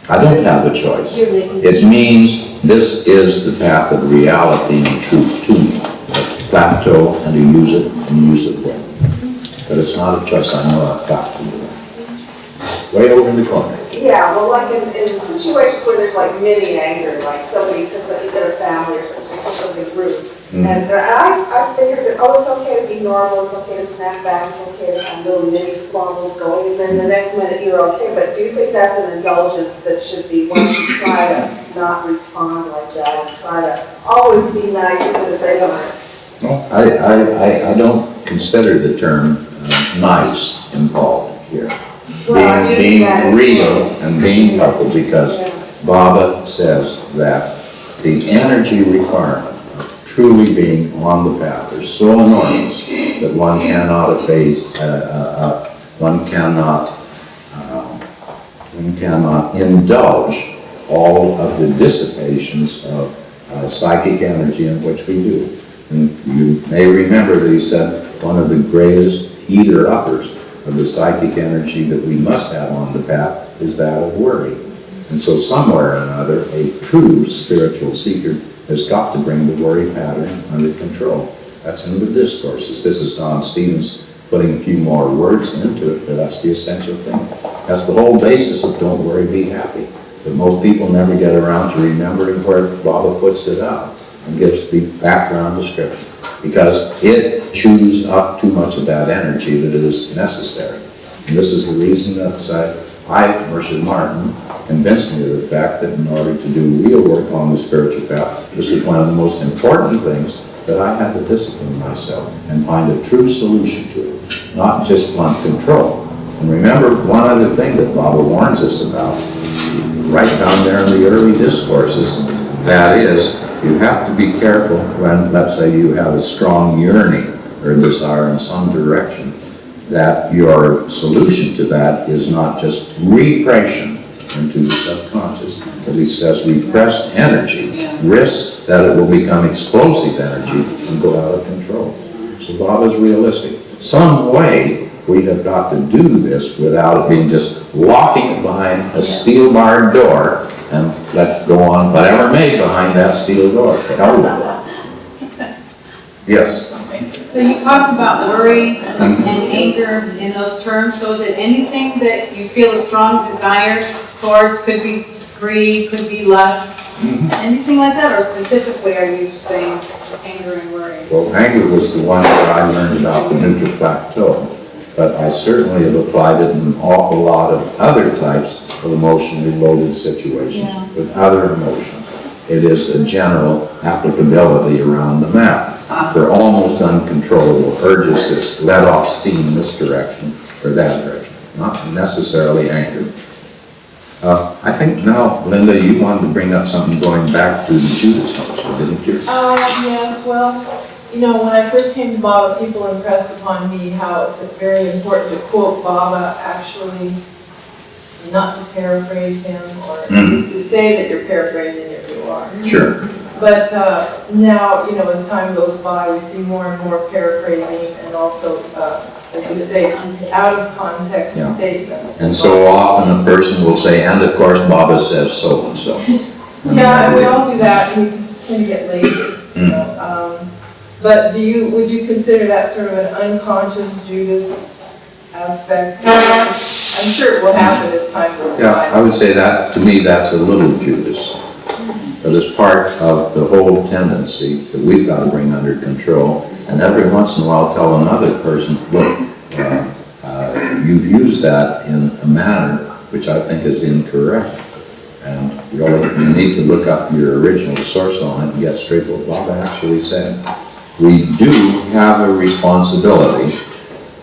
I don't have a choice. It means this is the path of reality and truth to me. A plateau, and to use it and use it well. But it's not a choice. I know I've got to do it. Way over in the corner. Yeah, well, like in situations where there's like mini anger, like somebody says that either a family or something in a group. And I figured that, oh, it's okay to be normal, it's okay to snap back, it's okay to have little mini squabbles going, and then the next minute you're okay. But do you think that's an indulgence that should be once you try to not respond like that and try to always be nice even if they aren't? No, I don't consider the term nice involved here. Well, being real and being helpful, because Baba says that the energy requirement of truly being on the path is so enormous that one cannot efface, one cannot indulge all of the dissipations of psychic energy in which we do. And you may remember that he said one of the greatest eater-uppers of the psychic energy that we must have on the path is that of worry. And so somewhere or another, a true spiritual seeker has got to bring the worry pattern under control. That's in the discourses. This is Don Stevens putting a few more words into it, but that's the essential thing. That's the whole basis of Don't Worry, Be Happy. But most people never get around to remembering where Baba puts it out and gives the background description, because it chews up too much of that energy that is necessary. And this is the reason that Mercer Morton convinced me of the fact that in order to do real work on the spiritual path, this is one of the most important things that I had to discipline myself and find a true solution to it, not just blunt control. And remember one other thing that Baba warns us about, right down there in the early discourses, that is, you have to be careful when, let's say, you have a strong yearning or desire in some direction, that your solution to that is not just repression into the subconscious. Because he says repressed energy risks that it will become explosive energy and go out of control. So Baba's realistic. Some way we have got to do this without it being just locking it behind a steel barred door and let go on whatever may behind that steel door. Yes? So you talk about worry and anger in those terms. So is it anything that you feel a strong desire towards? Could be greed, could be lust, anything like that? Or specifically are you saying anger and worry? Well, anger was the one that I learned about the neutral plateau. But I certainly have applied it in an awful lot of other types of emotionally loaded situations with other emotions. It is a general applicability around the map for almost uncontrollable urges to let off steam in this direction or that direction, not necessarily anger. I think now, Linda, you wanted to bring up something going back to the Judas function, didn't you? Yes, well, you know, when I first came to Baba, people impressed upon me how it's very important to quote Baba, actually, not to paraphrase him, or just to say that you're paraphrasing if you are. Sure. But now, you know, as time goes by, we see more and more paraphrasing and also, as you say, out of context statements. And so often a person will say, and of course Baba says so and so. Yeah, and we all do that, and we tend to get lazy. You know? But would you consider that sort of an unconscious Judas aspect? I'm sure it will happen as time goes by. Yeah, I would say that, to me, that's a little Judas. But it's part of the whole tendency that we've got to bring under control. And every once in a while tell another person, look, you've used that in a manner which I think is incorrect. And really, you need to look up your original source on it and get straight what Baba actually said. We do have a responsibility,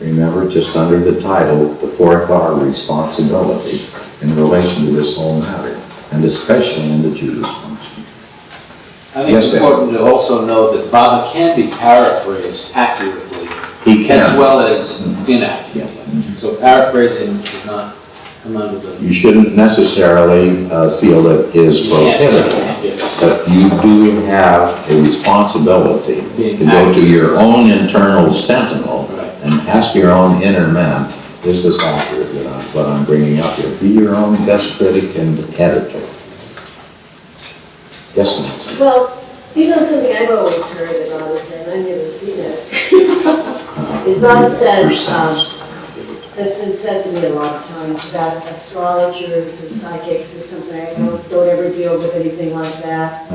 remember, just under the title, the fourth R, responsibility, in relation to this whole matter, and especially in the Judas function. I think it's important to also know that Baba can be paraphrased accurately, He can. as well as inaccurately. So paraphrasing does not come under the... You shouldn't necessarily feel that is prohibited, but you do have a responsibility to go to your own internal sentinel and ask your own inner man, is this accurate, what I'm bringing up here? Be your own best critic and editor. Yes, Nancy? Well, you know something I've always heard that Bob said, I've never seen it. Is Bob said, that's been said to me a lot of times about astrologers or psychics or something. I don't ever deal with anything like that.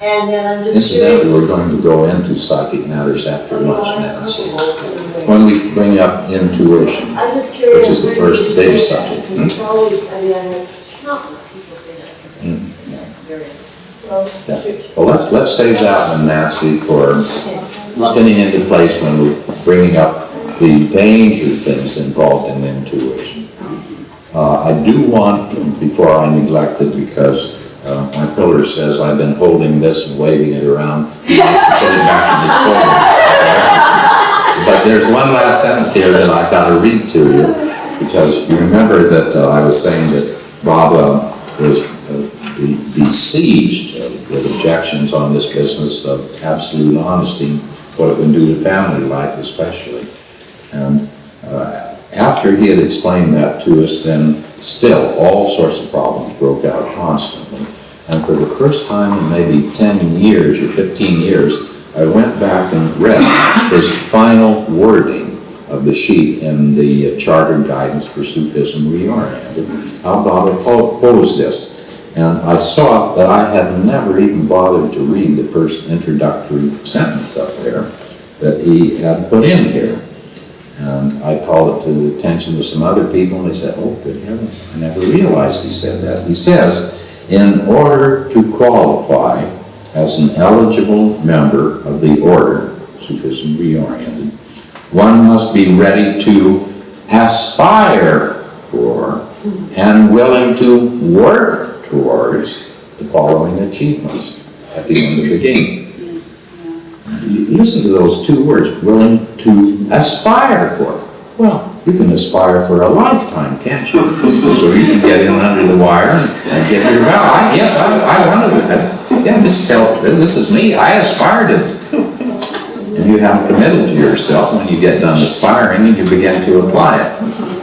And then I'm just Incidentally, curious. we're going to go into psychic matters after lunch, Nancy. When we bring up intuition, I'm just curious. which is the where first did you big say that? subject. Because it's always, I mean, it's countless people say that. Various. Yeah. Well, let's save that one, Nancy, for getting into place when we're bringing up the danger things involved in intuition. I do want, before I neglect it, because my pillar says I've been holding this and waving it around. He wants to put it back in his folder. But there's one last sentence here that I've got to read to you, because you remember that I was saying that Bob was besieged with objections on this business of absolute honesty, what it would do to family life especially. And after he had explained that to us, then still all sorts of problems broke out constantly. And for the first time in maybe 10 years or 15 years, I went back and read his final wording of the sheet in the Charter Guidance for Sufism Reoriented, how Bob opposed this. And I saw that I had never even bothered to read the first introductory sentence up there that he had put in here. And I called it to the attention of some other people, and they said, oh, good heavens, I never realized he said that. He says, in order to qualify as an eligible member of the order, Sufism Reoriented, one must be ready to aspire for and willing to work towards the following achievements at the end of the game. Listen to those two words, willing to aspire for. Well, you can aspire for a lifetime, can't you? So you can get in under the wire and get your, well, yes, I wanted to, yeah, this is me, I aspire to. And you haven't committed to yourself. When you get done aspiring, and you begin to apply it.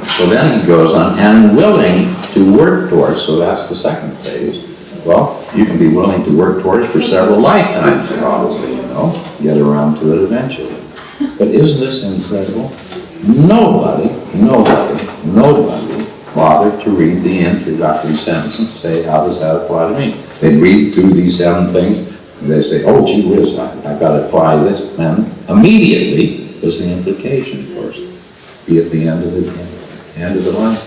So then he goes on, and willing to work towards, so that's the second phase. Well, you can be willing to work towards for several lifetimes probably, you know, get around to it eventually. But isn't this incredible? Nobody bothered to read the introductory sentence and say, how does that apply to me? They read through these 7 things, and they say, oh, gee whiz, I've got to apply this, and immediately is the implication, of course, be at the end of the line.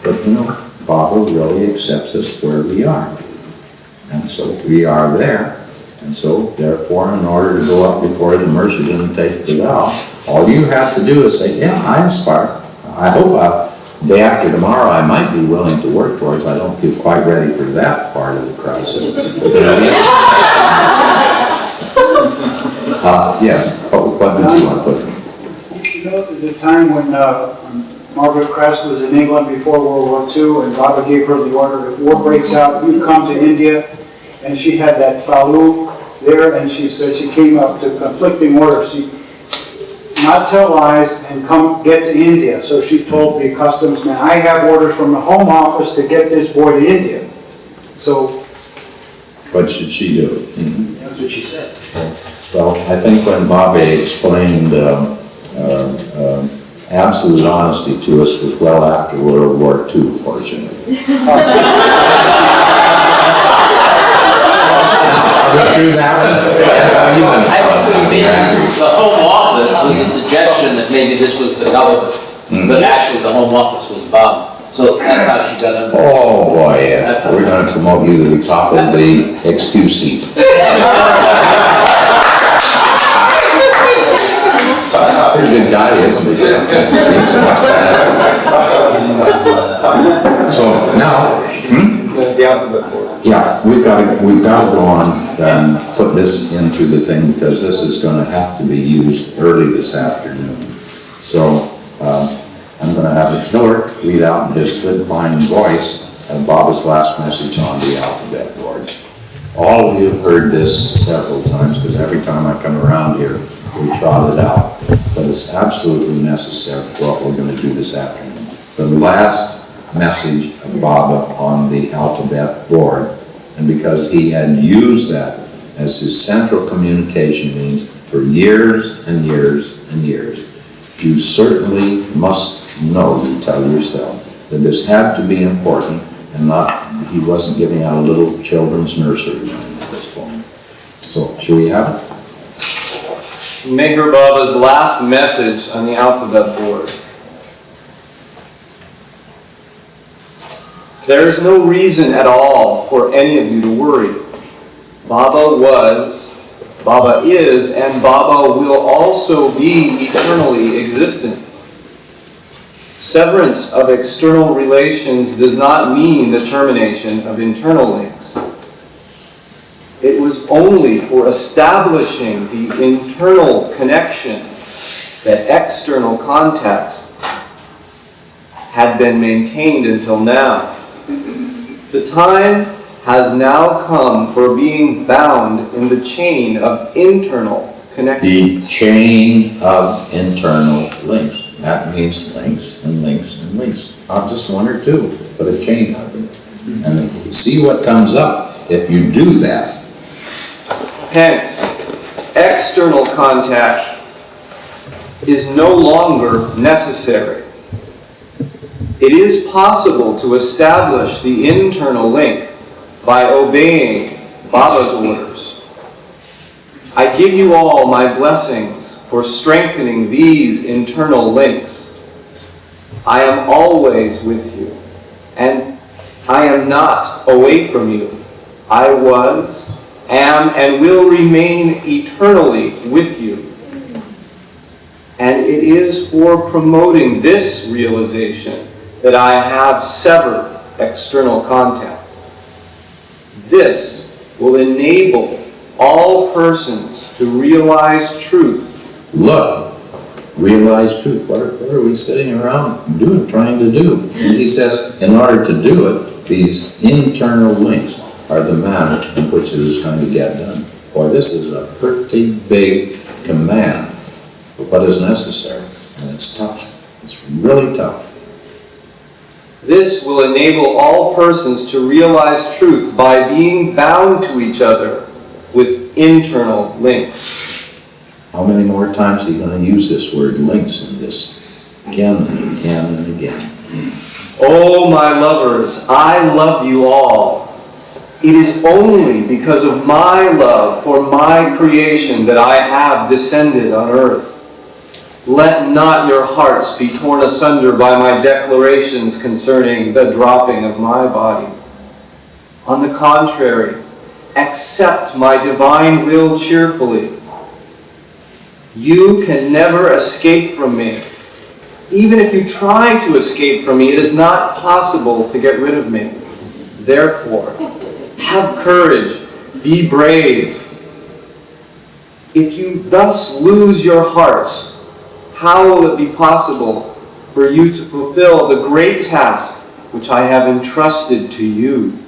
But you know, Baba really accepts us where we are. And so we are there. And so, therefore, in order to go up before the mercy and take the vow, all you have to do is say, yeah, I aspire. I hope day after tomorrow I might be willing to work towards. I don't feel quite ready for that part of the crisis. Yes, what did you want to put in? You know, the time when Margaret Crest was in England before World War II, and Baba gave her the order, if war breaks out, you come to India, and she had that Falu there, and she said she came up to conflicting orders. She not tell lies and come get to India. So she told the customs man, I have orders from the Home Office to get this boy to India. So what should she do? That's what she said. Well, I think when Bobby explained absolute honesty to us was well after World War II, fortunately. Through that one? You want to tell us something? The Home Office was a suggestion that maybe this was the government, but actually the Home Office was Bob. So that's how she got under. Oh boy, yeah. We're going to promote you to the top of the excuse heap. Pretty good guy, isn't he? So now, yeah, we've got to go on and put this into the thing, because this is going to have to be used early this afternoon. So I'm going to have the killer read out in his good fine voice Baba's last message on the alphabet board. All of you have heard this several times, because every time I come around here, we trot it out. But but it's absolutely necessary for what we're going to do this afternoon. The last message of Baba on the alphabet board, and because he had used that as his central communication means for years and years and years, you certainly must know, you tell yourself, that this had to be important and not, he wasn't giving out a little children's nursery rhyme at this point. So, should we have it? Meher Baba's last message on the alphabet board. There is no reason at all for any of you to worry. Baba was, Baba is, and Baba will also be eternally existent. Severance of external relations does not mean the termination of internal links. It was only for establishing the internal connection that external context had been maintained until now. The time has now come for being bound in the chain of internal connection. The chain of internal links. That means links and links and links. Not just one or two, but a chain of them. And see what comes up if you do that. Hence, external contact is no longer necessary. It is possible to establish the internal link by obeying Baba's orders. I give you all my blessings for strengthening these internal links. I am always with you, and I am not away from you. I was, am, and will remain eternally with you. And it is for promoting this realization that I have severed external contact. This will enable all persons to realize truth. Look, realize truth. What are we sitting around doing, trying to do? And he says, in order to do it, these internal links are the manner in which it is going to get done. Boy, this is a pretty big command of what is necessary. And it's tough. It's really tough. This will enable all persons to realize truth by being bound to each other with internal links. How many more times are you going to use this word links in this? Again and again and again. Oh, my lovers, I love you all. It is only because of my love for my creation that I have descended on earth. Let not your hearts be torn asunder by my declarations concerning the dropping of my body. On the contrary, accept my divine will cheerfully. You can never escape from me. Even if you try to escape from me, it is not possible to get rid of me. Therefore, have courage, be brave. If you thus lose your hearts, how will it be possible for you to fulfill the great task which I have entrusted to you?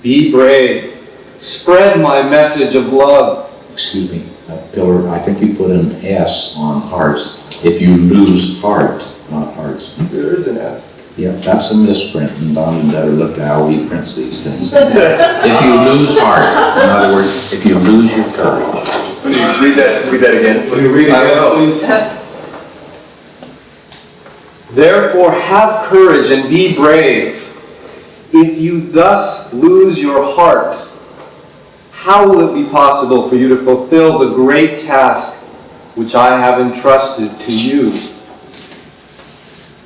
Be brave. Spread my message of love. Excuse me, Pillar, I think you put an S on hearts. If you lose heart, not hearts. There is an S. Yeah, that's a misprint, and Don better look at how he prints these things. If you lose heart, in other words, if you lose your courage. Please read that again. Will you read it again, please? Therefore, have courage and be brave. If you thus lose your heart, how will it be possible for you to fulfill the great task which I have entrusted to you?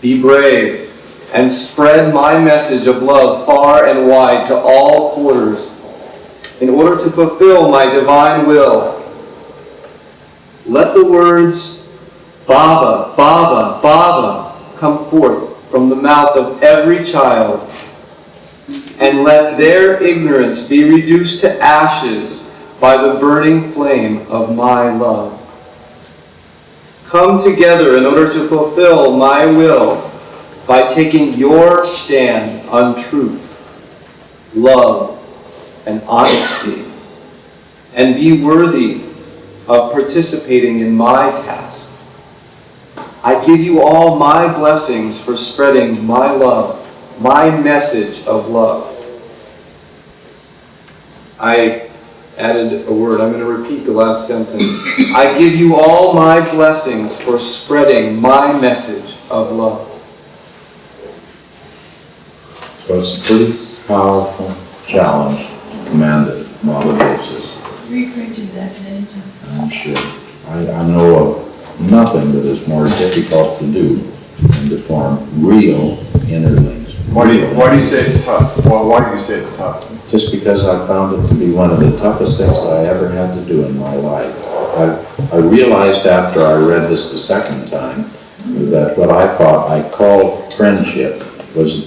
Be brave and spread my message of love far and wide to all quarters in order to fulfill my divine will. Let the words Baba, Baba, Baba come forth from the mouth of every child, and let their ignorance be reduced to ashes by the burning flame of my love. Come together in order to fulfill my will by taking your stand on truth, love, and honesty, and be worthy of participating in my task. I give you all my blessings for spreading my love, my message of love. I added a word. I'm going to repeat the last sentence. I give you all my blessings for spreading my message of love. So it's a pretty powerful challenge, command that Mama gives us. Reprinted that, didn't you? I'm sure. I know of nothing that is more difficult to do than to form real interlinks. Why do you say it's tough? Well, why do you say it's tough? Just because I found it to be one of the toughest things that I ever had to do in my life. I realized after I read this the second time that what I thought I called friendship was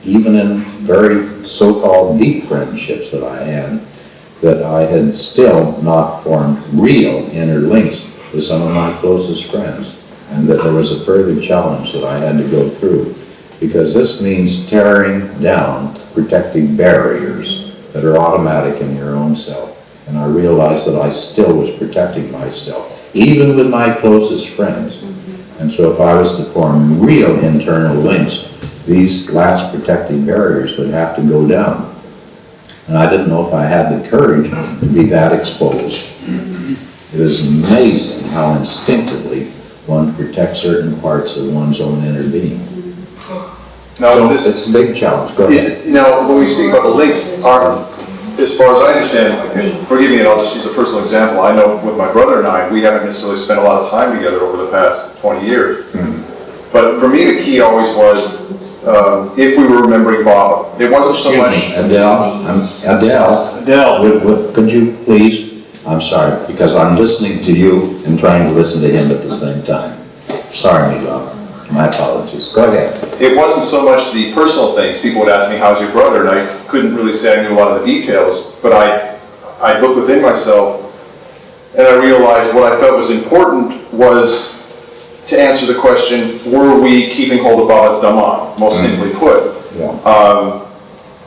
even in very so-called deep friendships that I had still not formed real interlinks with some of my closest friends, and that there was a further challenge that I had to go through, because this means tearing down protective barriers that are automatic in your own self. And I realized that I still was protecting myself, even with my closest friends. And so if I was to form real internal links, these last protective barriers would have to go down. And I didn't know if I had the courage to be that exposed. It is amazing how instinctively one protects certain parts of one's own inner being. Now, So is this, it's a big challenge. Go ahead. is, now, when we speak about the links, as far as I understand, and forgive me, and I'll just use a personal example. I know with my brother and I, we haven't necessarily spent a lot of time together over the past 20 years. But for me, the key always was, if we were remembering Bob, it wasn't so much. Excuse me, Adele, could you please, I'm sorry, because I'm listening to you and trying to listen to him at the same time. Sorry, Miguel, my apologies. Go ahead. It wasn't so much the personal things. People would ask me, how's your brother? And I couldn't really say I knew a lot of the details, but I looked within myself and I realized what I felt was important was to answer the question, were we keeping hold of Baba's Dhamma, most simply put? Yeah.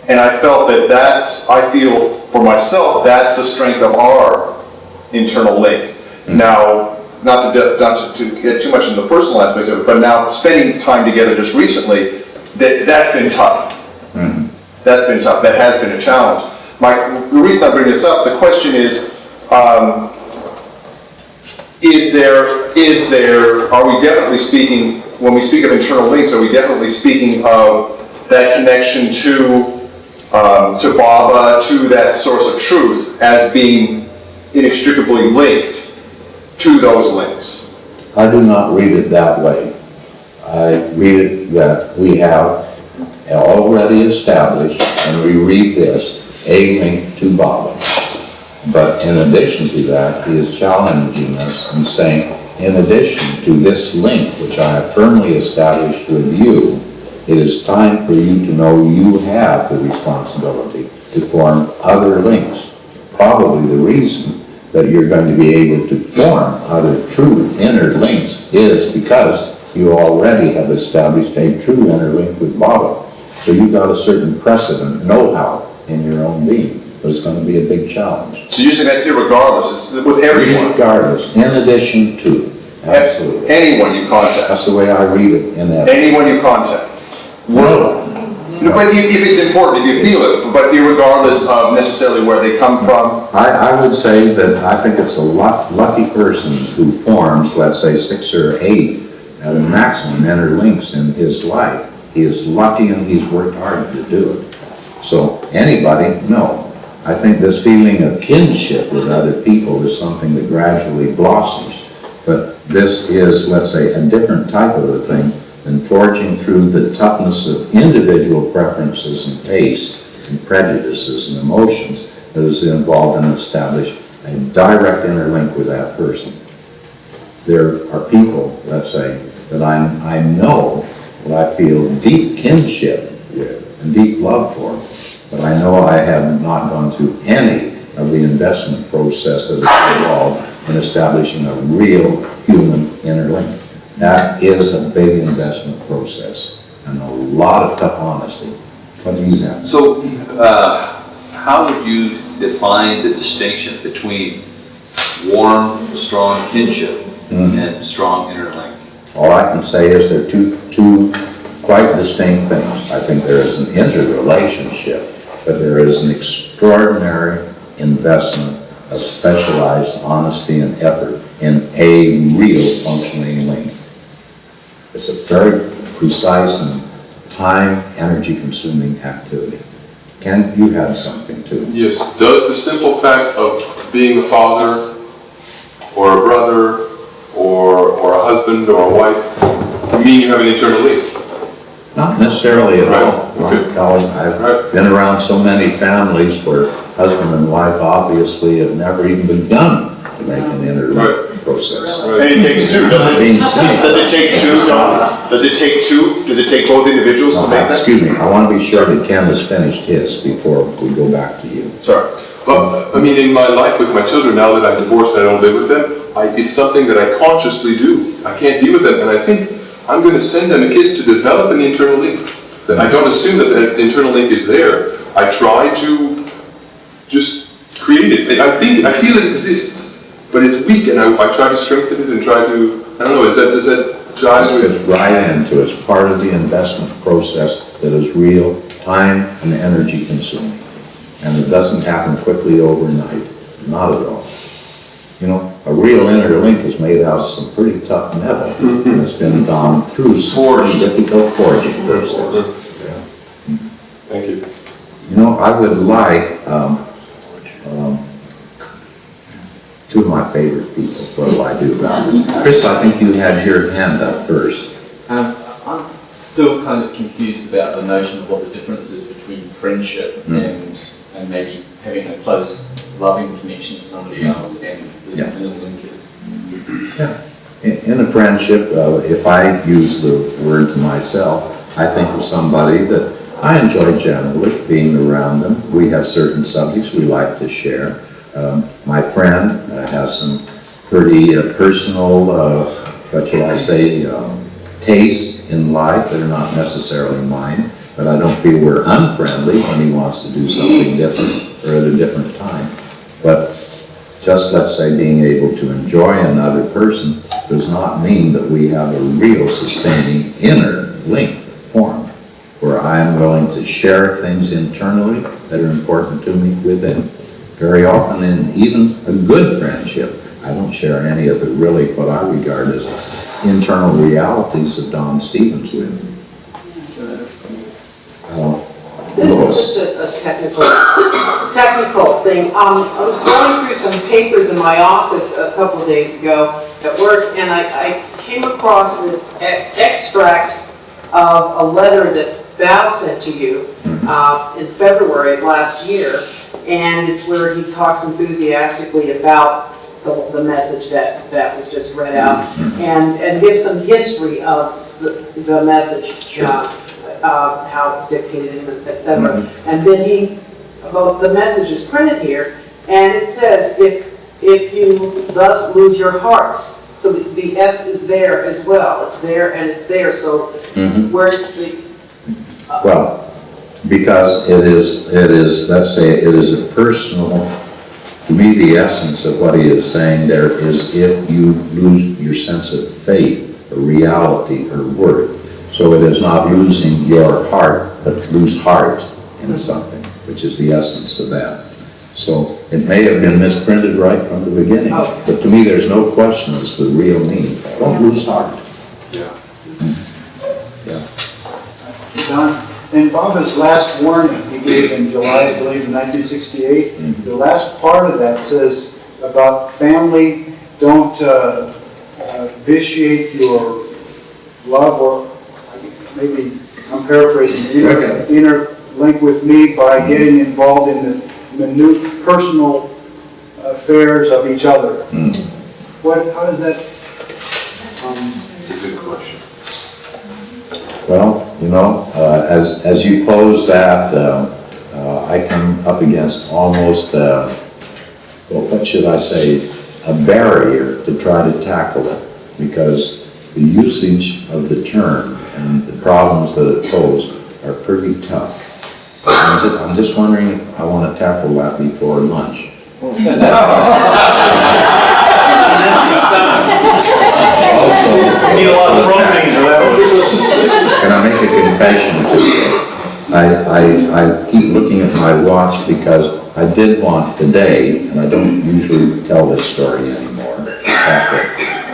And I felt I feel for myself, that's the strength of our internal link. Now, not to get too much into the personal aspects of it, but now spending time together just recently, that's been tough. That's been tough. That has been a challenge. The reason I bring this up, the question is are we definitely speaking, when we speak of internal links, are we definitely speaking of that connection to Baba, to that source of truth, as being inextricably linked to those links? I do not read it that way. I read it that we have already established, and we read this, a link to Baba. But in addition to that, he is challenging us and saying, in addition to this link, which I have firmly established with you, it is time for you to know you have the responsibility to form other links. Probably the reason that you're going to be able to form other true inner links is because you already have established a true inner link with Baba. So you've got a certain precedent know-how in your own being, but it's going to be a big challenge. So you're saying that's irregardless, it's with everyone? Regardless, in addition to, absolutely. Anyone you contact? That's the way I read it in that. Anyone you contact? No. But if it's important, if you feel it, but regardless of necessarily where they come from? I would say that I think it's a lucky person who forms, let's say, 6 or 8 at a maximum inner links in his life. He is lucky and he's worked hard to do it. So anybody, no. I think this feeling of kinship with other people is something that gradually blossoms. But this is, let's say, a different type of a thing than forging through the toughness of individual preferences and tastes and prejudices and emotions that is involved in establishing a direct interlink with that person. There are people, let's say, that I know that I feel deep kinship with and deep love for, but I know I have not gone through any of the investment process that is involved in establishing a real human interlink. That is a big investment process and a lot of tough honesty. What do you think? So, how would you define the distinction between warm, strong kinship and strong interlink? All I can say is they're two quite distinct things. I think there is an interrelationship, but there is an extraordinary investment of specialized honesty and effort in a real functioning link. It's a very precise and time, energy-consuming activity. Ken, you had something too. Yes, does the simple fact of being a father, or a brother, or a husband, or a wife, mean you have an internal link? Not necessarily at all. Right, okay. Colin, I've been around so many families where husband and wife obviously have never even begun to make an interlink process. And it takes two, does it? Being cynical. Does it take two, Don? Does it take two? Does it take both individuals to make that? Excuse me, I want to be sure that Ken has finished his before we go back to you. Sorry. But, I mean, in my life with my children, now that I'm divorced and I don't live with them, it's something that I consciously do. I can't be with them, and I think I'm going to send them a kiss to develop an internal link. I don't assume that the internal link is there. I try to just create it. I feel it exists, but it's weak, and I try to strengthen it and try to, I don't know, does that jive with? It's right into, it's part of the investment process that is real, time and energy consuming. And it doesn't happen quickly overnight, not at all. You know, a real interlink is made out of some pretty tough metal, and it's been gone through some pretty difficult forging process. Thank you. You know, I would like two of my favorite people. What do I do about this? Chris, I think you had your hand up first. I'm still kind of confused about the notion of what the difference is between friendship and maybe having a close, loving connection to somebody else and this inner link is. Yeah. In a friendship, if I use the word to myself, I think of somebody that I enjoy generally being around them. We have certain subjects we like to share. My friend has some pretty personal, what shall I say, tastes in life that are not necessarily mine, but I don't feel we're unfriendly when he wants to do something different or at a different time. But just, let's say, being able to enjoy another person does not mean that we have a real sustaining inner link formed, where I am willing to share things internally that are important to me with them. Very often in even a good friendship, I don't share any of the really what I regard as internal realities of Don Stevens with him. This is just a technical thing. I was going through some papers in my office a couple of days ago at work, and I came across this extract of a letter that Val sent to you in February of last year, and it's where he talks enthusiastically about the message that was just read out, and gives some history of the message, how it was dictated to him, etc. And then the message is printed here, and it says, if you thus lose your hearts. So the S is there as well. It's there and it's there. So where's the... Well, because it is, let's say, it is a personal, to me the essence of what he is saying there is if you lose your sense of faith or reality or worth. So it is not losing your heart, but lose heart in something, which is the essence of that. So it may have been misprinted right from the beginning, but to me there's no question it's the real meaning. Don't lose heart. Yeah. Don, in Baba's last warning he gave in July, I believe, 1968, the last part of that says about family, don't vitiate your love, or maybe I'm paraphrasing, inner link with me by getting involved in the minute personal affairs of each other. How does that... It's a good question. Well, you know, as you pose that, I come up against almost, well, what should I say, a barrier to try to tackle it, because the usage of the term and the problems that it poses are pretty tough. I'm just wondering if I want to tackle that before lunch. Also, confession to you. I keep looking at my watch because I did want today, and I don't usually tell this story anymore.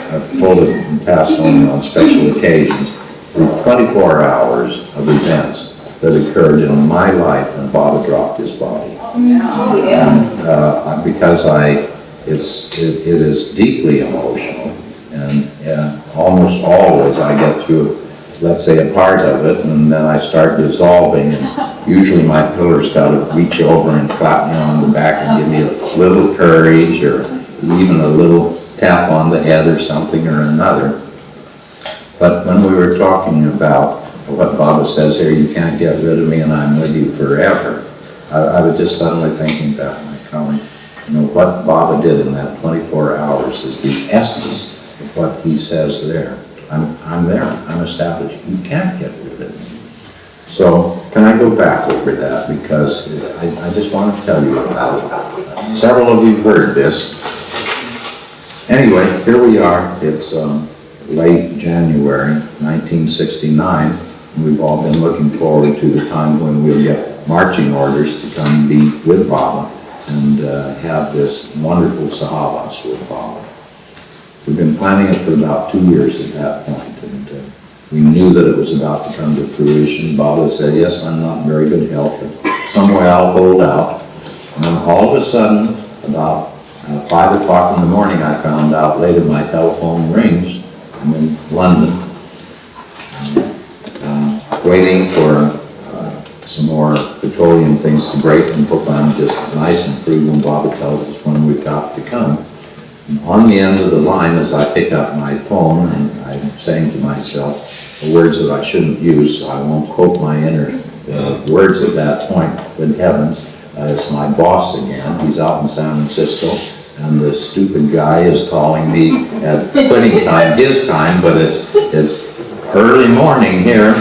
I've told it in the past only on special occasions. The 24 hours of events that occurred in my life when Bob dropped his body. And because it is deeply emotional, and almost always I get through, let's say, a part of it, and then I start dissolving, and usually my pillar's got to reach over and clap me on the back and give me a little courage, or even a little tap on the head or something or another. But when we were talking about what Baba says here, you can't get rid of me and I'm with you forever, I was just suddenly thinking about my colleague. You know, what Baba did in that 24 hours is the essence of what he says there. I'm there, I'm established. You can't get rid of me. So, can I go back over that? Because I just want to tell you about it. Several of you have heard this. Anyway, here we are. It's late January 1969, and we've all been looking forward to the time when we'll get marching orders to come be with Baba and have this wonderful sahabas with Baba. We've been planning it for about 2 years at that point, and we knew that it was about to come to fruition. Baba said, yes, I'm not in very good health, but some way I'll hold out. And then all of a sudden, about 5 o'clock in the morning, I found out later my telephone rings. I'm in London, waiting for some more petroleum things to break and hope I'm just nice and frugal. Baba tells us when we've got to come. And on the end of the line, as I pick up my phone, and I'm saying to myself the words that I shouldn't use, so I won't quote my inner words at that point, but heavens, it's my boss again. He's out in San Francisco, and the stupid guy is calling me at quitting time, his time, but it's early morning here.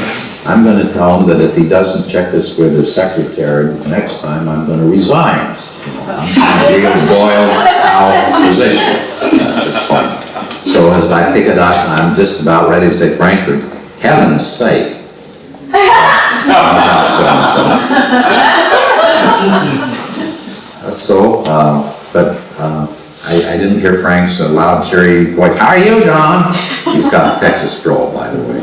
I'm going to tell him that if he doesn't check this with his secretary next time, I'm going to resign. I'm in a real boiled owl position at this point. So as I pick it up, I'm just about ready to say, Frankfurt, heaven's sake. I'm not so. But I didn't hear Frank's loud, cheery voice. How are you, Don? He's got a Texas drawl, by the way.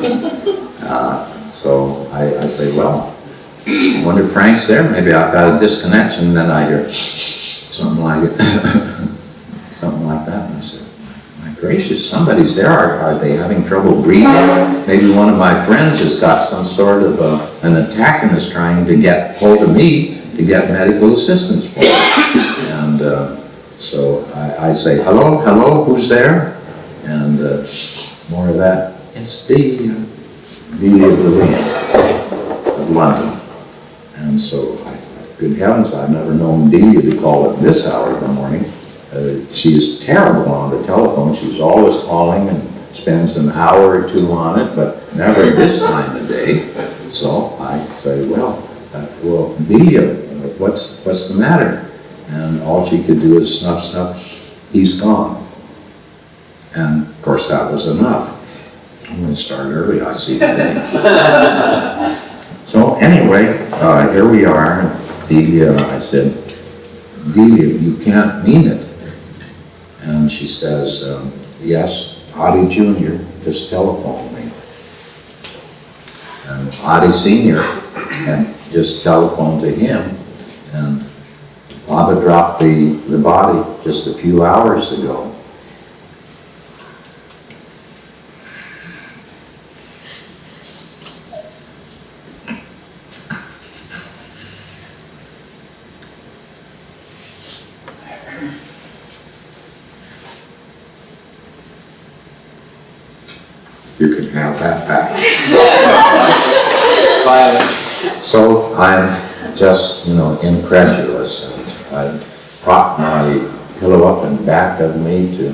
So I say, well, I wonder if Frank's there. Maybe I've got a disconnection. And then I hear something like it, something like that. And I said, my gracious, somebody's there. Are they having trouble breathing? Maybe one of my friends has got some sort of an attack and is trying to get hold of me to get medical assistance for it. And so I say, hello, who's there? And more of that. It's the of London. And so I thought, good heavens, I've never known Delia to call at this hour of the morning. She is terrible on the telephone. She's always calling and spends an hour or two on it, but never at this time of day. So I say, well, Delia, what's the matter? And all she could do is snuff, snuff, he's gone. And of course that was enough. I'm going to start early, I see today. So anyway, here we are. Delia, I said, Delia, you can't mean it. And she says, yes, Adi Jr. just telephoned me. And Adi Sr. had just telephoned to him. And Baba dropped the body just a few hours ago. You can have that back. So I'm just, incredulous, and I prop my pillow up in back of me to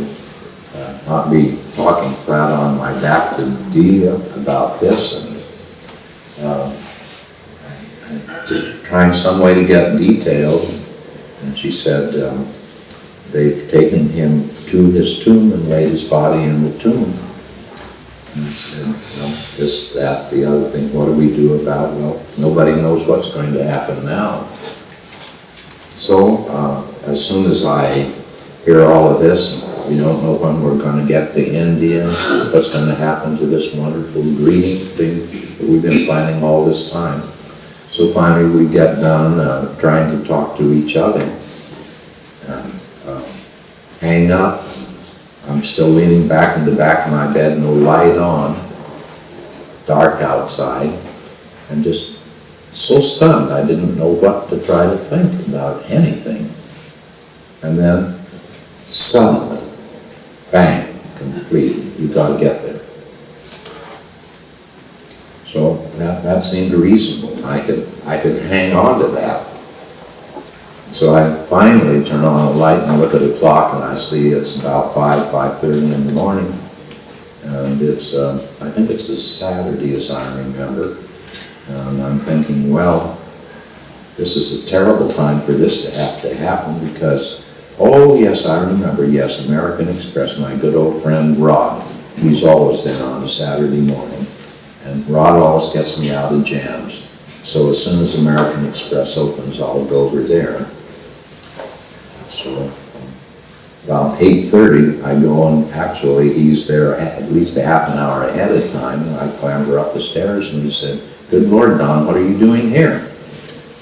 not be talking flat on my back to Delia about this, and I'm just trying some way to get details. And she said they've taken him to his tomb and laid his body in the tomb. And I said, well, this, that, the other thing, what do we do about it? Well, nobody knows what's going to happen now. So, as soon as I hear all of this, we don't know when we're going to get to India, what's going to happen to this wonderful greeting thing that we've been planning all this time. So finally we get done trying to talk to each other. And hang up. I'm still leaning back in the back of my bed, no light on, dark outside, and just so stunned I didn't know what to try to think about anything. And then suddenly, bang, complete, you got to get there. So that seemed reasonable. I could hang on to that. So I finally turn on a light and look at the clock, and I see it's about 5:30 in the morning. And it's, I think it's a Saturday, as I remember. And I'm thinking, well, this is a terrible time for this to have to happen because, oh yes, I remember, yes, American Express, my good old friend Rod, he's always there on a Saturday morning. And Rod always gets me out of jams. So as soon as American Express opens, I'll go over there. So about 8:30, I go, and actually he's there at least a half an hour ahead of time, and I clamber up the stairs, and he said, "Good Lord, Don, what are you doing here?"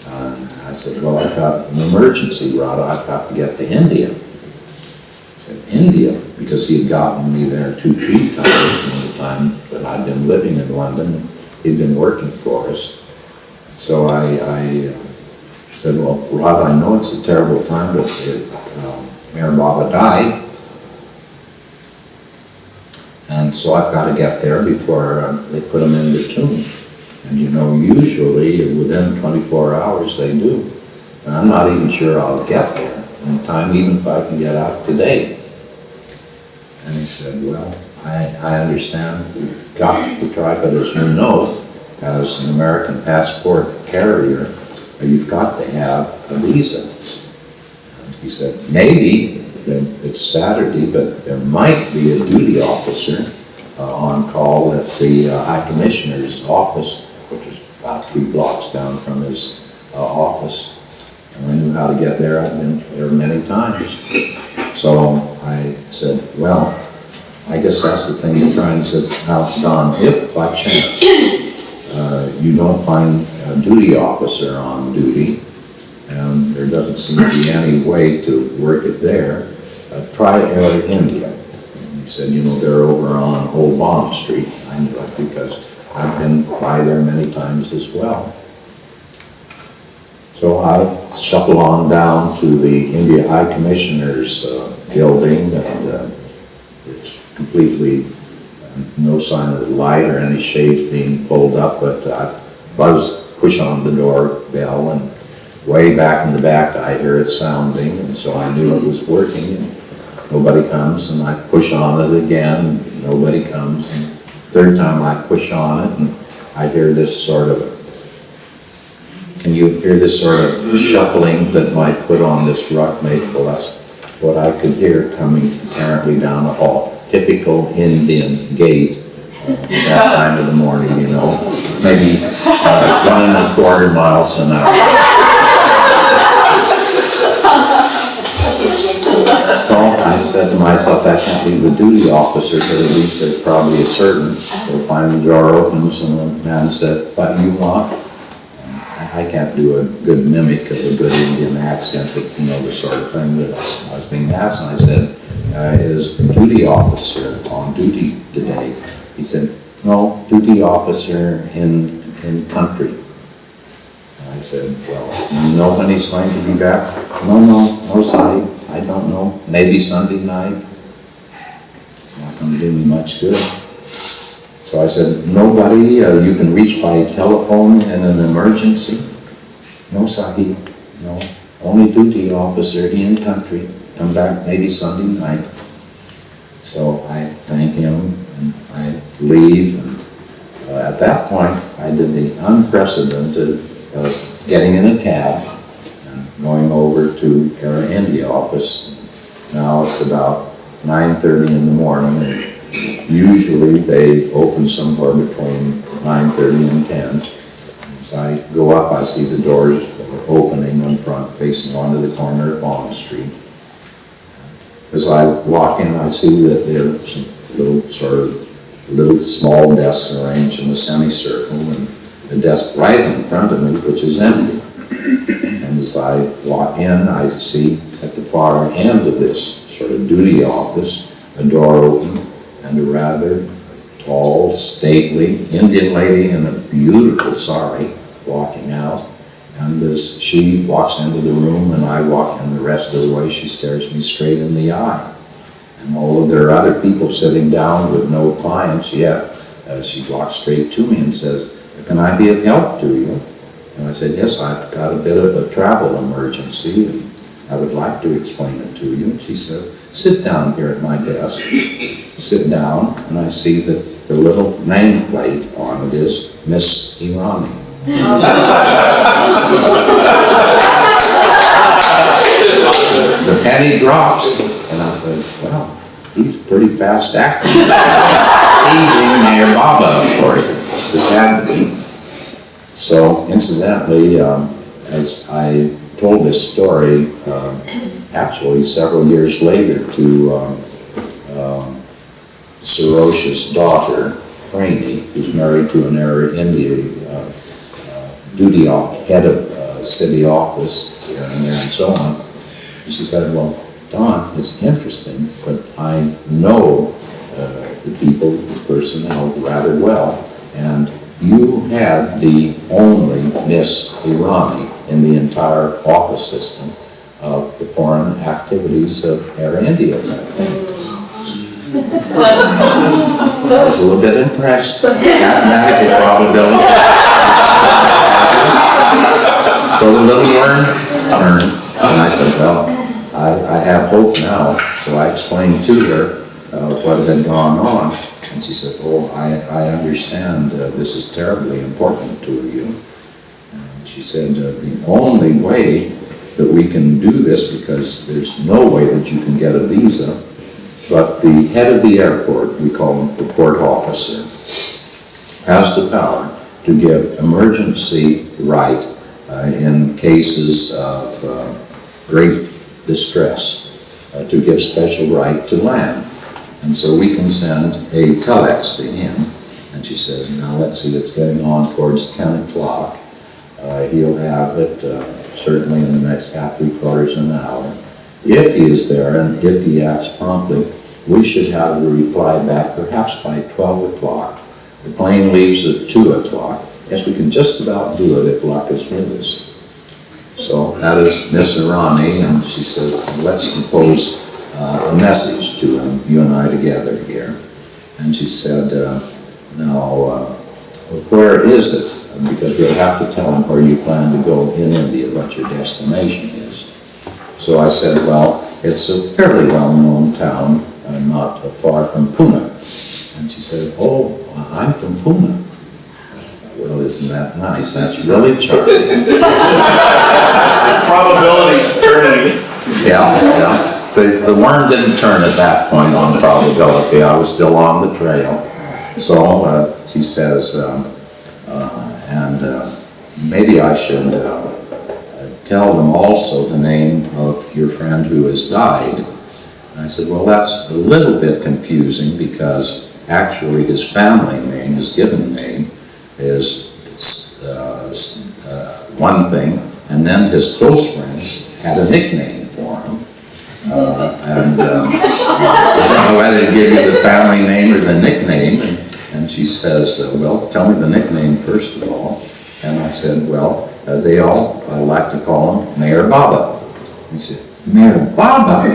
I said, "Well, I've got an emergency, Rod. I've got to get to India." He said, "India?" Because he had gotten me there 2-3 times in the time that I'd been living in London, and he'd been working for us. So I said, "Well, Rod, I know it's a terrible time, but Mayor Baba died, and so I've got to get there before they put him in the tomb. And you know, usually within 24 hours they do. And I'm not even sure I'll get there in time, even if I can get out today." And he said, "Well, I understand we've got to try, but as you know, as an American passport carrier, you've got to have a visa." And he said, "Maybe, it's Saturday, but there might be a duty officer on call at the High Commissioner's office," which was about 3 blocks down from his office. And I knew how to get there. I've been there many times. So I said, "Well, I guess that's the thing to try." And he says, "Now, Don, if by chance you don't find a duty officer on duty, and there doesn't seem to be any way to work it there, try Air India." And he said, "You know, they're over on Old Bond Street." I knew it because I've been by there many times as well. So I shuffle on down to the India High Commissioner's building, and it's completely no sign of light or any shades being pulled up, but I push on the doorbell, and way back in the back I hear it sounding, and so I knew it was working, and nobody comes, and I push on it again, nobody comes, and third time I push on it, and I hear this sort of, can you hear this sort of shuffling that might put on this rock maple? That's what I could hear coming apparently down the hall. Typical Indian gait that time of the morning, you know, maybe 1.25 miles an hour. So I said to myself, that can't be the duty officer, but at least there's probably a certain. So finally the door opens, and the man said, "What you want?" I can't do a good mimic of a good Indian accent, but you know, the sort of thing that I was being asked. And I said, "Is a duty officer on duty today?" He said, "No, duty officer in country." And I said, "Well, you know when he's going to be back?" No, Sahib, I don't know. Maybe Sunday night." It's not going to do me much good. So I said, "Nobody you can reach by telephone in an emergency?" "No, Sahib, no. Only duty officer in country. Come back maybe Sunday night." So I thank him, and I leave, and at that point I did the unprecedented of getting in a cab and going over to Air India office. Now it's about 9:30 in the morning, and usually they open somewhere between 9:30 and 10. As I go up, I see the doors opening in front, facing onto the corner of Bond Street. As I walk in, I see that there are some little small desks arranged in a semicircle, and the desk right in front of me, which is empty. And as I walk in, I see at the far end of this sort of duty office, a door open, and a rather tall, stately Indian lady in a beautiful sari walking out. And as she walks into the room and I walk in the rest of the way, she stares me straight in the eye. And although there are other people sitting down with no clients yet, she walks straight to me and says, "Can I be of help to you?" And I said, "Yes, I've got a bit of a travel emergency, and I would like to explain it to you." And she said, "Sit down here at my desk." Sit down, and I see that the little nameplate on it is Miss Irani. The penny drops, and I said, "Well, he's a pretty fast actor." He being Mayor Baba, of course, just had to be. So, incidentally, as I told this story, actually several years later to Sarosha's daughter, Franny, who's married to an Air India head of city office here and there and so on. And she said, "Well, Don, it's interesting, but I know the people, the personnel rather well, and you had the only Miss Irani in the entire office system of the foreign activities of Air India." I was a little bit impressed. Mathematical probability. So the little worm turned, and I said, "Well, I have hope now." So I explained to her what had gone on, and she said, "Oh, I understand. This is terribly important to you." And she said, "The only way that we can do this, because there's no way that you can get a visa, but the head of the airport, we call him the port officer, has the power to give emergency right in cases of great distress, to give special right to land. And so we can send a telex to him." And she says, "Now let's see, it's getting on towards 10 o'clock. He'll have it certainly in the next half, 3/4 an hour. If he is there and if he acts promptly, we should have a reply back perhaps by 12 o'clock. The plane leaves at 2 o'clock. Yes, we can just about do it if luck is with us." So that is Miss Irani, and she says, "Let's compose a message to him, you and I together here." And she said, "Now, where is it? Because we'll have to tell him where you plan to go in India, what your destination is." So I said, "Well, it's a fairly well-known town, not far from Pune." And she said, "Oh, I'm from Pune." I thought, "Well, isn't that nice? That's really charming." Probabilities turning. Yeah. The worm didn't turn at that point on probability. I was still on the trail. So she says, maybe I should tell them also the name of your friend who has died. And I said, "Well, that's a little bit confusing because actually his family name, his given name, is one thing, and then his close friends had a nickname for him. I don't know whether to give you the family name or the nickname." And she says, "Well, tell me the nickname first of all." And I said, "Well, they all like to call him Mayor Baba." He said, "Mayor Baba?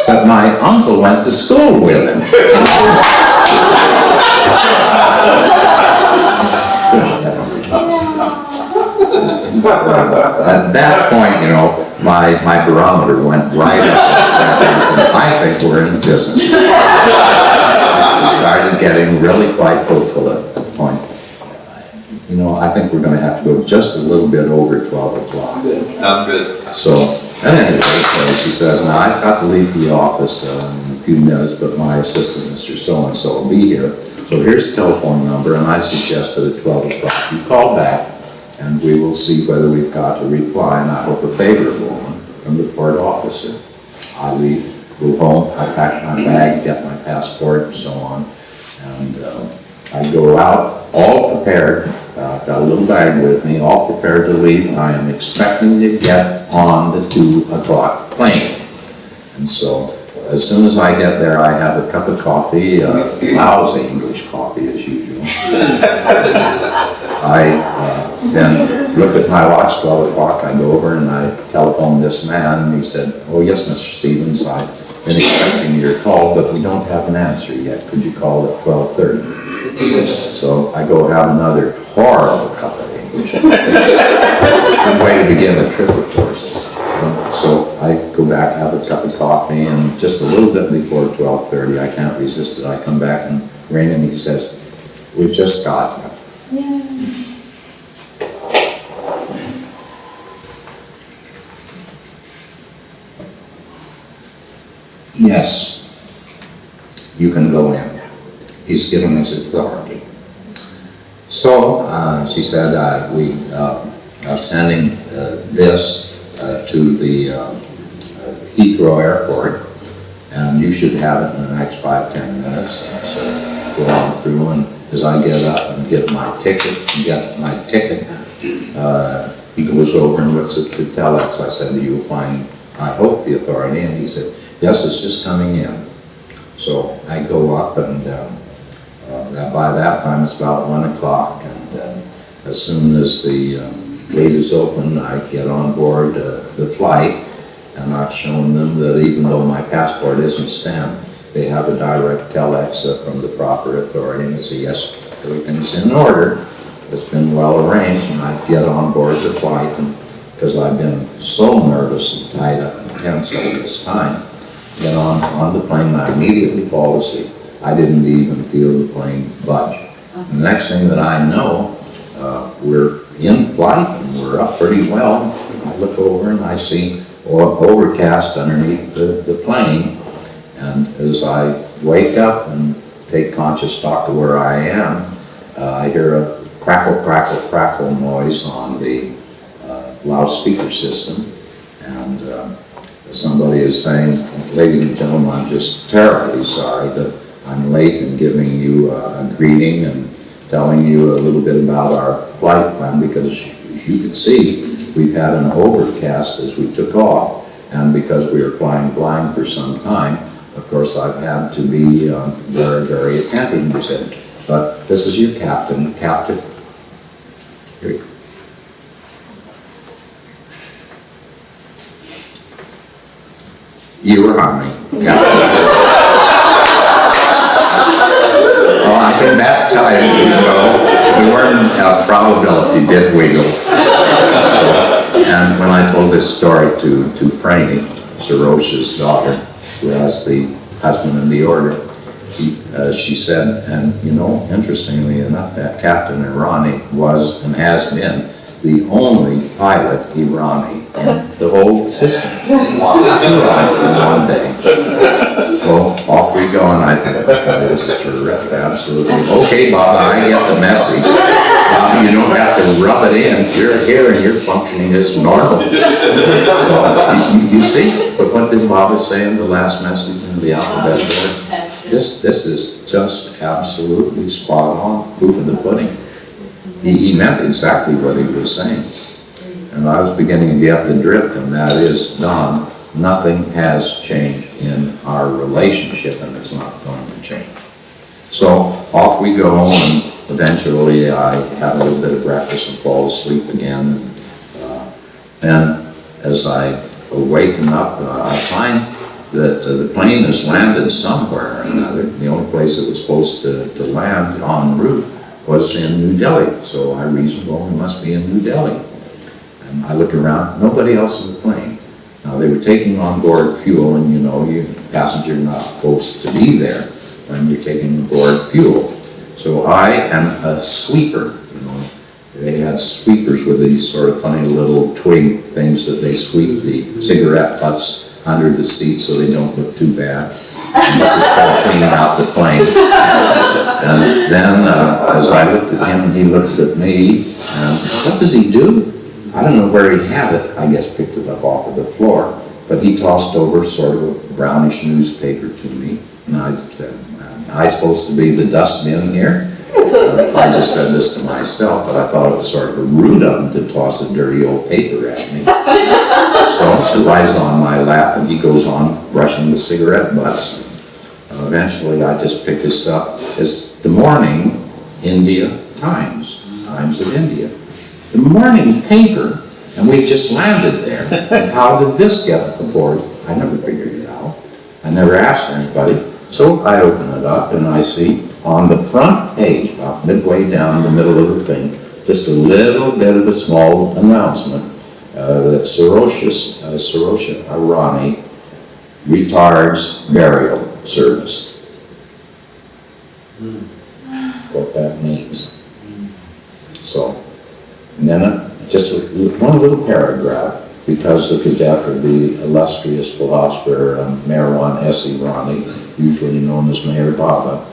But my uncle went to school with him." At that point, my barometer went right up. I said, "I think we're in business." Started getting really quite hopeful at the point. I think we're going to have to go just a little bit over 12 o'clock. Sounds good. So, at any rate, she says, "Now I've got to leave the office in few minutes, but my assistant, Mr. So-and-so, will be here. So here's the telephone number, and I suggested at 12 o'clock, you call back, and we will see whether we've got a reply, and I hope a favorable one from the port officer. I leave, go home, I pack my bag, get my passport, and so on, and I go out, all prepared. I've got a little bag with me, all prepared to leave. I am expecting to get on the 2 o'clock plane. And so, as soon as I get there, I have a cup of coffee, lousy English coffee as usual. I then look at my watch, 12 o'clock, I go over and I telephone this man, and he said, oh yes, Mr. Stevens, I've been expecting your call, but we don't have an answer yet. Could you call at 12:30? So I go have another horrible cup of English. Good way to begin a trip, of course. So I go back, have a cup of coffee, and just a little bit before 12:30, I can't resist it. I come back and ring, and he says, we've just got you. Yes, you can go in. He's given us authority. So she said, we are sending this to the Heathrow Airport, and you should have it in the next 5-10 minutes. And so go on through, and as I get up and get my ticket, he goes over and looks at the telex. I said, do you find, I hope, the authority? And he said, yes, it's just coming in. So I go up, and by that time it's about 1 o'clock, and as soon as the gate is open, I get on board the flight, and I've shown them that even though my passport isn't stamped, they have a direct telex from the proper authority, and they say, yes, everything's in order, it's been well arranged, and I get on board the flight, and because I've been so nervous and tied up and tense all this time, get on the plane, and I immediately fall asleep. I didn't even feel the plane budge. And the next thing that I know, we're in flight and we're up pretty well. I look over and I see overcast underneath the plane. And as I wake up and take conscious stock of where I am, I hear a crackle, crackle, crackle noise on the loudspeaker system. And somebody is saying, ladies and gentlemen, I'm just terribly sorry that I'm late in giving you a greeting and telling you a little bit about our flight plan, because as you can see, we've had an overcast as we took off, and because we were flying blind for some time, of course I've had to be very, very attentive. And he said, but this is your captain. Captain, here. You were on me, Captain. Well, I think that time, the word probability did wiggle. So, and when I told this story to Franny, Sir Roche's daughter, who has the husband in the order, she said, and interestingly enough, that Captain Irani was and has been the only pilot Irani in the whole system. Two in one day. So off we go, and I think, this is terrific, absolutely. Okay, Baba, I get the message. You don't have to rub it in. You're here and you're functioning as normal. So you see, but what did Baba say in the last message in the alphabet board? This is just absolutely spot on, proof of the pudding. He meant exactly what he was saying. And I was beginning to get the drift, and that is, Don, nothing has changed in our relationship, and it's not going to change. So off we go, and eventually I have a little bit of breakfast and fall asleep again. And as I awaken up, I find that the plane has landed somewhere or another. The only place it was supposed to land en route was in New Delhi. So I reasoned, well, it must be in New Delhi. And I look around, nobody else in the plane. Now they were taking on board fuel, and you passenger not supposed to be there when you're taking on board fuel. So I am a sweeper. They had sweepers with these sort of funny little twig things that they sweep the cigarette butts under the seat so they don't look too bad. And this is called cleaning out the plane. And then, as I looked at him, he looks at me, and what does he do? I don't know where he had it. I guess picked it up off of the floor. But he tossed over sort of a brownish newspaper to me. And I said, am I supposed to be the dustbin here? I just said this to myself, but I thought it was sort of rude of him to toss a dirty old paper at me. So it lies on my lap, and he goes on brushing the cigarette butts. Eventually, I just picked this up as the morning India Times of India. The morning paper, and we just landed there. And how did this get aboard? I never figured it out. I never asked anybody. So I open it up, and I see on the front page, about midway down the middle of the thing, just a little bit of a small announcement that Sarosha Arani retards burial service. What that means. So, and then just one little paragraph, because of the death of the illustrious philosopher Marwan S. Irani, usually known as Meher Baba,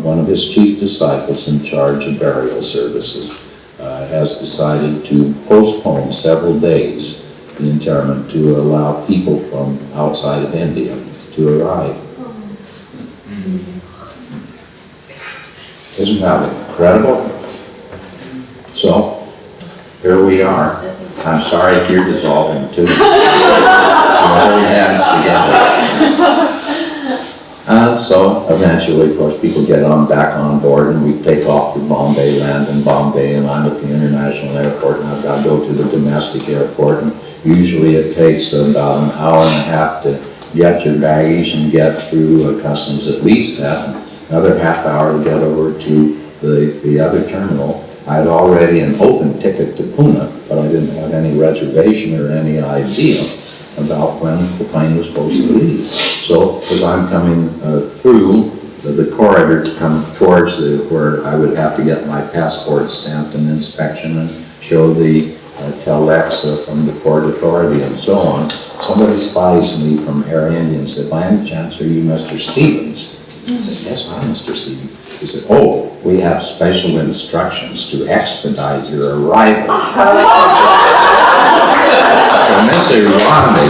one of his chief disciples in charge of burial services, has decided to postpone several days the interment to allow people from outside of India to arrive. Isn't that incredible? So, here we are. I'm sorry if you're dissolving too. We'll hold hands together. So eventually, of course, people get back on board, and we take off for Bombay, land in Bombay, and I'm at the international airport, and I've got to go to the domestic airport, and usually it takes about an hour and a half to get your baggage and get through customs, at least that, and another half hour to get over to the other terminal. I had already an open ticket to Pune, but I didn't have any reservation or any idea about when the plane was supposed to leave. So, as I'm coming through the corridor to come towards where I would have to get my passport stamped and inspection and show the telex from the port authority and so on, somebody spies me from Air India and said, by any chance are you Mr. Stevens? I said, yes, I'm Mr. Stevens. He said, oh, we have special instructions to expedite your arrival. So Miss Irani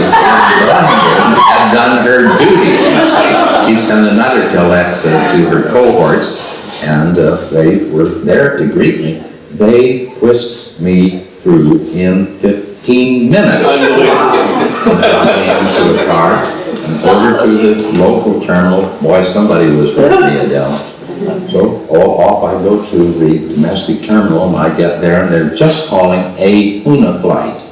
had done her duty. She'd send another telex to her cohorts, and they were there to greet me. They whisked me through in 15 minutes. Got me into a car and over to the local terminal. Boy, somebody was holding me down. So off I go to the domestic terminal, and I get there, and they're just calling a Pune flight.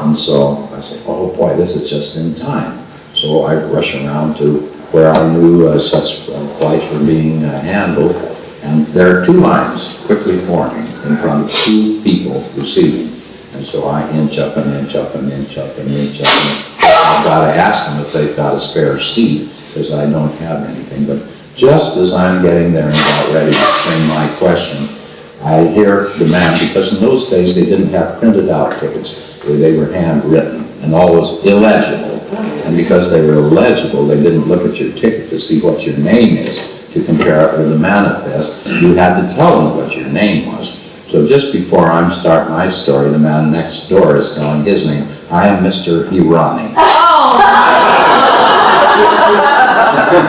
And so I say, oh boy, this is just in time. So I rush around to where I knew such flights were being handled, and there are two lines quickly forming in front of two people receiving. And so I inch up and inch up and inch up and inch up. And I've got to ask them if they've got a spare seat, because I don't have anything. But just as I'm getting there and about ready to string my question, I hear the man, because in those days they didn't have printed out tickets. They were handwritten and always illegible. And because they were illegible, they didn't look at your ticket to see what your name is to compare it with the manifest. You had to tell them what your name was. So just before I'm starting my story, the man next door is telling his name. I am Mr. Irani.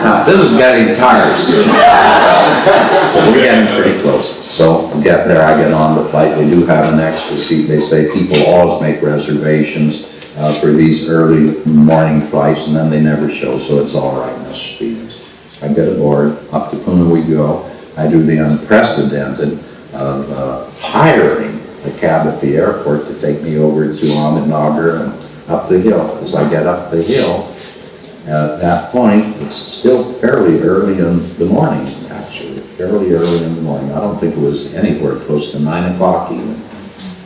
Now, this is getting tiresome. But we're getting pretty close. So we get there, I get on the flight. They do have an extra seat. They say people always make reservations for these early morning flights, and then they never show, so it's all right, Mr. Stevens. I get aboard, up to Pune we go. I do the unprecedented of hiring a cab at the airport to take me over to Ahmednagar and up the hill. As I get up the hill, at that point, it's still fairly early in the morning, actually, fairly early in the morning. I don't think it was anywhere close to 9 o'clock even.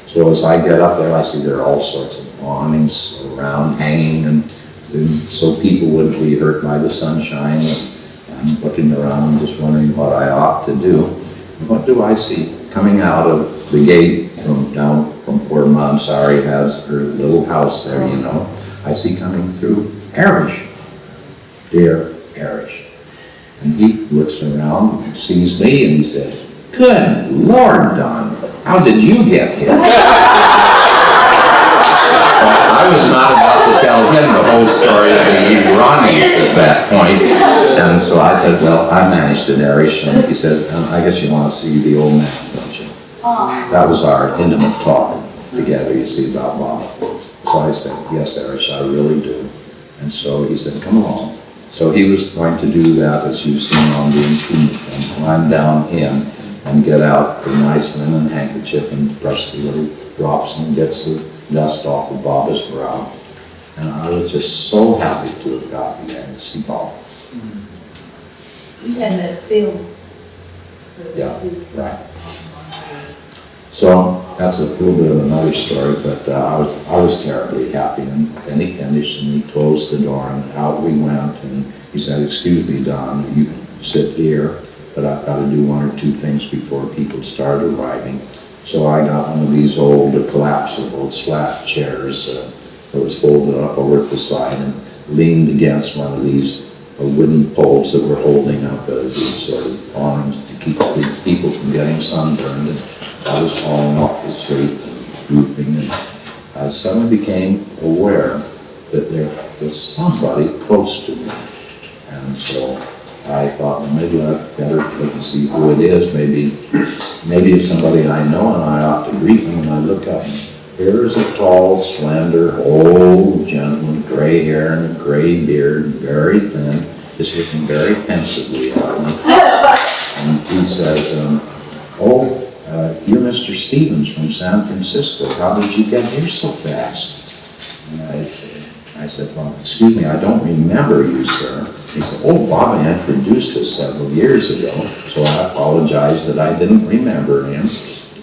So as I get up there, I see there are all sorts of awnings around hanging, and so people wouldn't be hurt by the sunshine. And I'm looking around and just wondering what I ought to do. And what do I see? Coming out of the gate down from where Mansari has her little house there, you know, I see coming through Irish. Dear Irish. And he looks around, sees me, and he said, "Good Lord, Don, how did you get here?" I was not about to tell him the whole story of the Iranians at that point. And so I said, "Well, I managed in Irish." And he said, "I guess you want to see the old man, don't you?" That was our intimate talk together, you see, about Bob. So I said, "Yes, Irish, I really do." And so he said, "Come along." So he was going to do that, as you've seen on the improvement, and climb down in and get out the nice linen handkerchief and brush the little drops and gets the dust off of Bob's brow. And I was just so happy to have got there and see Bob. You had that feeling. Yeah, right. So that's a little bit of another story, but I was terribly happy. And then he finished and he closed the door and out we went. And he said, "Excuse me, Don, you can sit here, but I've got to do one or two things before people start arriving." So I got one of these old collapsible slat chairs that was folded up over at the side and leaned against one of these wooden poles that were holding up these sort of awnings to keep the people from getting sunburned. And I was falling off the street and drooping, and I suddenly became aware that there was somebody close to me. And so I thought, well, maybe I'd better look and see who it is. Maybe it's somebody I know, and I ought to greet them. And I look up, and here's a tall, slender, old gentleman, gray hair and a gray beard, very thin, just looking very pensively at me. And he says, "Oh, you're Mr. Stevens from San Francisco. How did you get here so fast?" And I said, "Well, excuse me, I don't remember you, sir." He said, "Oh, Bobby introduced us several years ago, so I apologize that I didn't remember him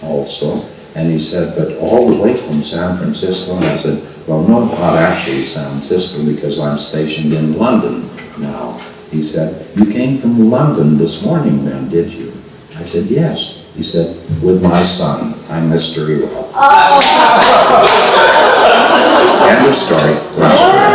also." And he said, "But all the way from San Francisco?" And I said, "Well, no, not actually San Francisco, because I'm stationed in London now." He said, "You came from London this morning then, did you?" I said, "Yes." He said, "With my son. I'm mystery well." End of story. Last story.